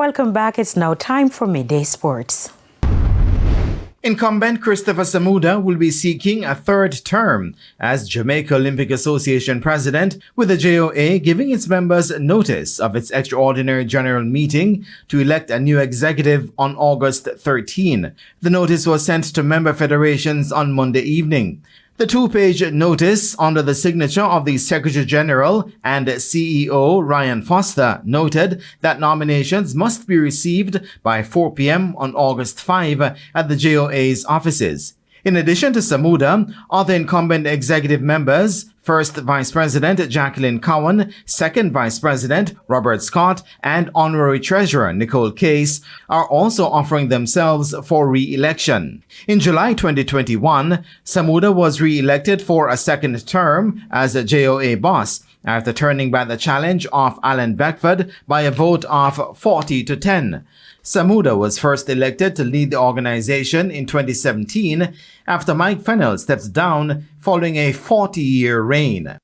Welcome back. It's now time for Midday Sports. Incumbent Christopher Samuda will be seeking a third term as Jamaica Olympic Association president, with the JOA giving its members notice of its extraordinary general meeting to elect a new executive on August 13. The notice was sent to member federations on Monday evening. The two-page notice under the signature of the Secretary General and CEO Ryan Foster noted that nominations must be received by 4 p.m. on August 5 at the JOA's offices. In addition to Samuda, other incumbent executive members, First Vice President Jacqueline Cowan, Second Vice President Robert Scott, and Honorary Treasurer Nicole Case are also offering themselves for re-election. In July 2021, Samuda was re-elected for a second term as a JOA boss after turning back the challenge of Alan Beckford by a vote of 40-10. Samuda was first elected to lead the organization in 2017 after Mike Fennell stepped down following a 40-year reign.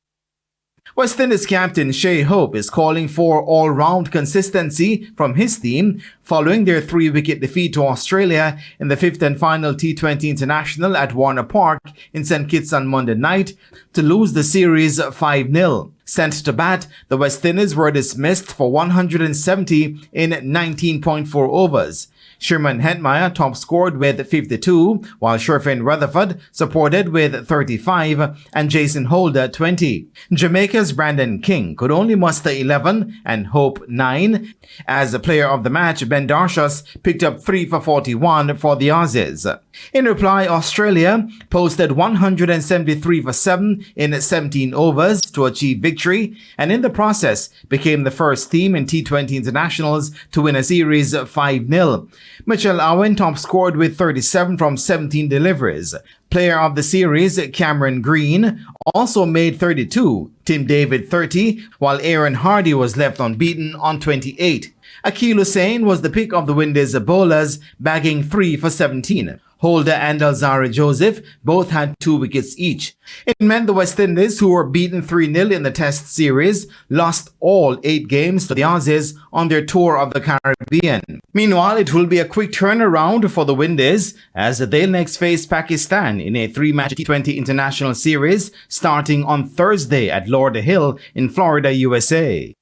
West Indies captain Shai Hope is calling for all-round consistency from his team following their 3-wicket defeat to Australia in the 5th and final T20 International at Warner Park in St. Kitts on Monday night to lose the series 5-0. Sent to bat, the West Indies were dismissed for 170 in 19.4 overs. Sherman Hetmeyer top scored with 52, while Sherfane Rutherford supported with 35 and Jason Holder 20. Jamaica's Brandon King could only muster 11 and Hope 9. As a player of the match, Ben Darshus picked up 3 for 41 for the Aussies. In reply, Australia posted 173 for 7 in 17 overs to achieve victory, and in the process became the first team in T20 internationals to win a series 5-0. Mitchell Owen top scored with 37 from 17 deliveries. Player of the series, Cameron Green, also made 32, Tim David 30, while Aaron Hardy was left unbeaten on 28. Akil Hussain was the pick of the Windies bowlers, bagging 3 for 17. Holder and Alzari Joseph both had 2 wickets each. It meant the West Indies, who were beaten 3-0 in the Test series, lost all 8 games to the Aussies on their tour of the Caribbean. Meanwhile, it will be a quick turnaround for the Windies as they'll next face Pakistan in a 3-match T20 international series starting on Thursday at Lauderhill in Florida, USA.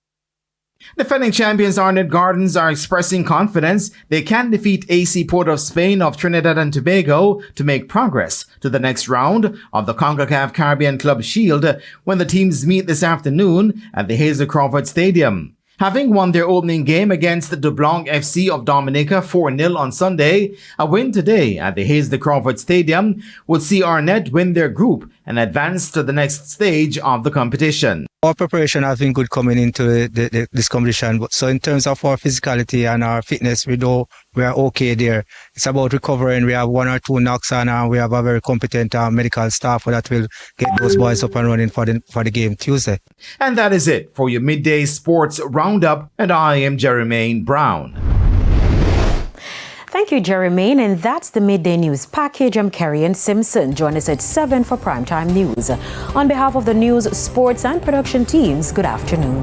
Defending champions Arnett Gardens are expressing confidence they can defeat AC Port of Spain of Trinidad and Tobago to make progress to the next round of the CONCACAF Caribbean Club Shield when the teams meet this afternoon at the Hazel Crawford Stadium. Having won their opening game against the Dublong FC of Dominica 4-0 on Sunday, a win today at the Hazel Crawford Stadium would see Arnett win their group and advance to the next stage of the competition. Our preparation has been good coming into this competition. So in terms of our physicality and our fitness, we know we are okay there. It's about recovering. We have 1 or 2 knocks and we have a very competent medical staff that will get those boys up and running for the game Tuesday. And that is it for your Midday Sports Roundup, and I am Jermaine Brown. Thank you, Jermaine. And that's the Midday News package. I'm Kerry Simpson. Join us at 7 for Primetime News. On behalf of the news, sports, and production teams, good afternoon.